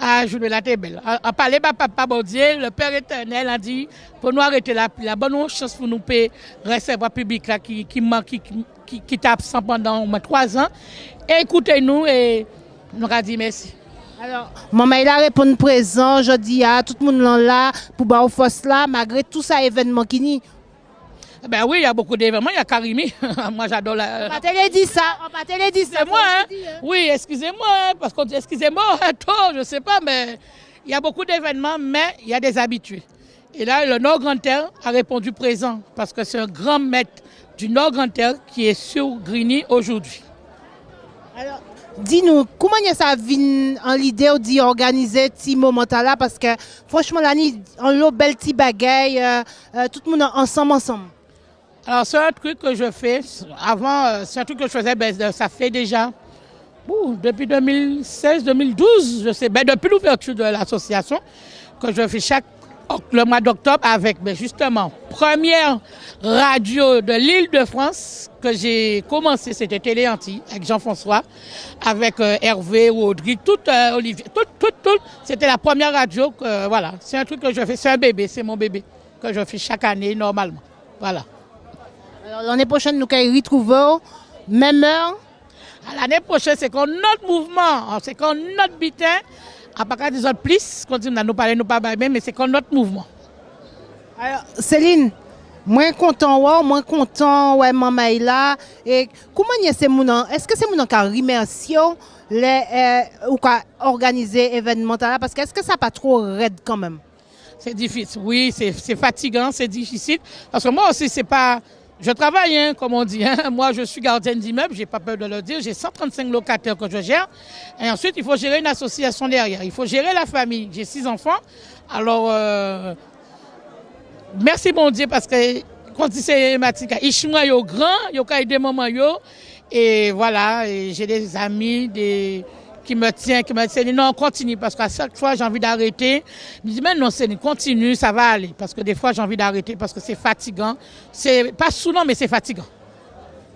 Ah, journée là, t'es belle. En parler, papa Baudier, le Père éternel a dit, pour nous arrêter la pluie, la bonne chance pour nous payer, recevoir public là, qui est absent pendant au moins 3 ans. Et écoutez-nous et nous avons dit merci. Alors, maman, il a répondu présent, je dis à tout le monde là, pour bah, au force là, malgré tout ça événement qui n'y. Ben oui, il y a beaucoup d'événements, il y a Karimi. Moi, j'adore la... On va te dire ça, C'est moi, hein? Oui, excusez-moi, parce que, excusez-moi, je ne sais pas, mais il y a beaucoup d'événements, mais il y a des habitués. Et là, le Nord-Grand-Terre a répondu présent, parce que c'est un grand maître du Nord-Grand-Terre qui est sur Grigny aujourd'hui. Alors, dis-nous, comment ça vient en l'idée d'organiser ce moment-là, parce que franchement, l'année, on a belle petit bagaille, tout le monde ensemble. Alors, c'est un truc que je fais. Avant, c'est un truc que je faisais, ça fait déjà depuis 2016-2012, je sais, depuis l'ouverture de l'association, que je fais le mois d'octobre avec, justement, première radio de l'Île-de-France que j'ai commencé, c'était Télé Antilles, avec Jean-François, avec Hervé, Audrey, Olivier, c'était la première radio, voilà, c'est un truc que je fais, c'est un bébé, c'est mon bébé, que je fais chaque année, normalement, voilà. Alors, l'année prochaine, nous allons retrouver même heure. L'année prochaine, c'est qu'on notre mouvement, c'est qu'on notre bitin, à part des autres plus, continue à nous parler, nous pas bien, mais c'est qu'on notre mouvement. Alors, Céline, moins content, ouais, maman est là. Et comment est-ce que c'est mon qui remercie ou qui organiser l'événement là? Parce que est-ce que ça n'a pas trop raide quand même? C'est difficile, oui, c'est fatigant, c'est difficile. Parce que moi aussi, c'est pas. Je travaille, hein, comme on dit. Hein. Moi, je suis gardienne d'immeuble, je n'ai pas peur de le dire. J'ai 135 locataires que je gère. Et ensuite, il faut gérer une association derrière. Il faut gérer la famille. J'ai 6 enfants. Alors, merci mon Dieu, parce que quand c'est Matika, ils sont grands, ils ont des moments. Et voilà, et j'ai des amis, qui me tiennent, non, continue, parce qu'à chaque fois, j'ai envie d'arrêter. Je me dis, mais non, Céline, continue, ça va aller. Parce que des fois, j'ai envie d'arrêter, parce que c'est fatigant. C'est pas saoulant, mais c'est fatigant.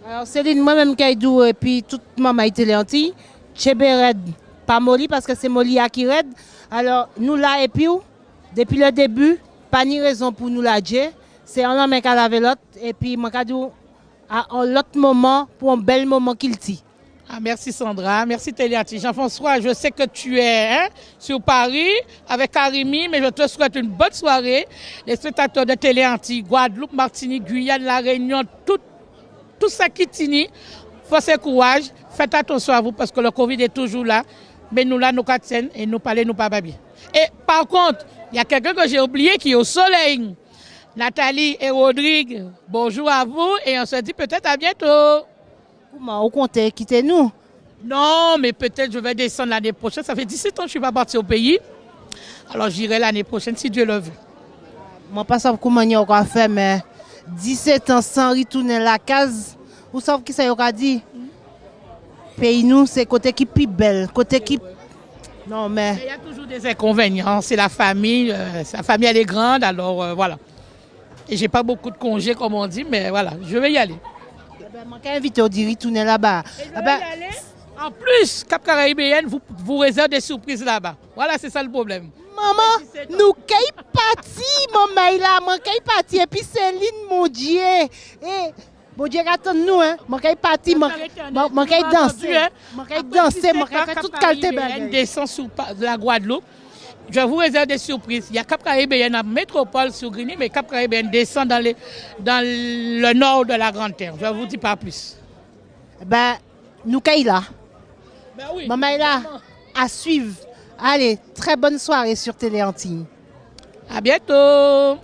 Alors, Céline, moi-même, Kaïdou, et puis toute maman est Télé Antilles, Tchébé Red, pas Molly, parce que c'est Molly qui Red. Alors, nous là, et puis, depuis le début, pas ni raison pour nous la dire. C'est un homme qui a lavé l'autre, et puis, moi, Kaïdou, à l'autre moment, pour un bel moment qu'il dit. Ah, merci Sandra, merci Télé Antilles. Jean-François, je sais que tu es sur Paris avec Karimi, mais je te souhaite une bonne soirée. Les spectateurs de Télé Antilles, Guadeloupe, Martinique, Guyane, La Réunion, tout ça qui tini, force et courage, faites attention à vous parce que le Covid est toujours là. Mais nous là, nous tiennent et nous parlons, nous pas bien. Et par contre, il y a quelqu'un que j'ai oublié qui est au soleil. Nathalie et Rodrigue, bonjour à vous et on se dit peut-être à bientôt. Comment on compte quitter nous? Non, mais peut-être je vais descendre l'année prochaine. Ça fait 17 ans que je ne suis pas partie au pays. Alors j'irai l'année prochaine si Dieu le veut. Moi, pas ça comment on va faire, mais 17 ans sans retourner la case, vous savez qui ça y dit? Pays nous, c'est côté qui plus belle, côté qui. Non, mais. Il y a toujours des inconvénients. C'est la famille. Sa famille, elle est grande, alors voilà. Et j'ai pas beaucoup de congés, comme on dit, mais voilà, je vais y aller. Je vais inviter au diri tourner là-bas. En plus, Cap Caribéenne vous réserve des surprises là-bas. Voilà, c'est ça le problème. Maman, nous qui parti, maman là, moi qui parti et puis Céline mon Dieu. Et mon Dieu attend nous hein. Moi qui parti, moi qui danser, moi qui danser, moi qui faire toute qualité bagage. Descend sur la Guadeloupe. Je vous réserve des surprises. Il y a Cap Caribéenne à Métropole sur Grigny, mais Cap Caribéenne descend dans le nord de la Grande Terre. Je ne vous dis pas plus. Ben, nous qui là. Ben oui. Maman là, à suivre. Allez, très bonne soirée sur Télé Antilles. À bientôt.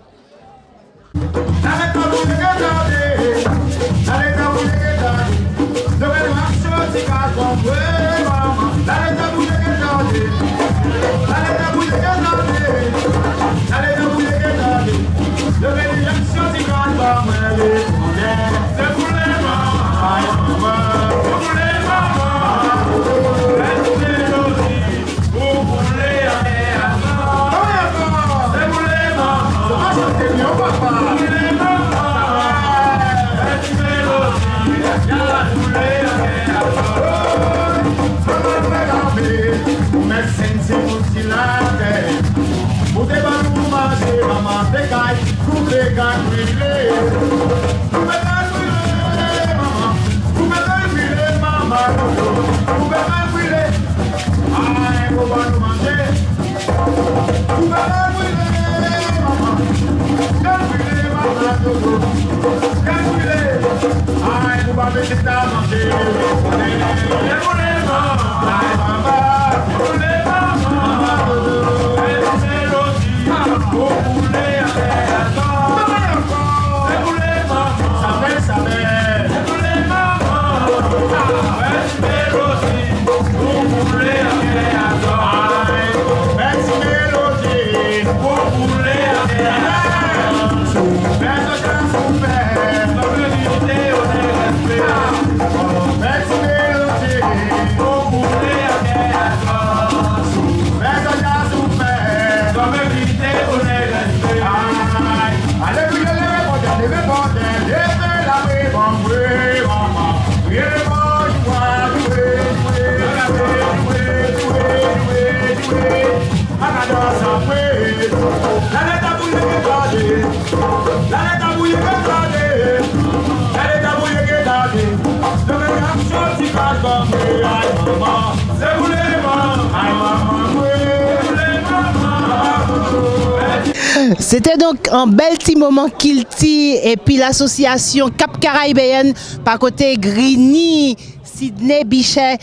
C'était donc un bel petit moment Kilti et puis l'association Cap Caribéenne par côté Grigny, Sydney Bichet.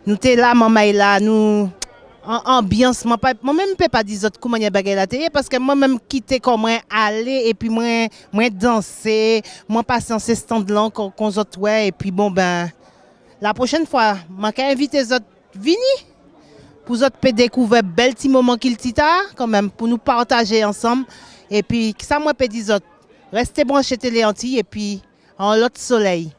Nous étions là, maman est là, nous en ambiance. Moi-même, je ne peux pas dire comment il y a bagay la télé parce que moi-même quitté comme moi aller et puis moi danser, moi passer en ces stands-là qu'on autres ouais et puis bon ben la prochaine fois, je vais inviter les autres venir. Pour vous autres, découvrir bel petit moment qu'il tita quand même pour nous partager ensemble et puis ça moi peux dire autres restez branchés Télé Antilles et puis en l'autre soleil.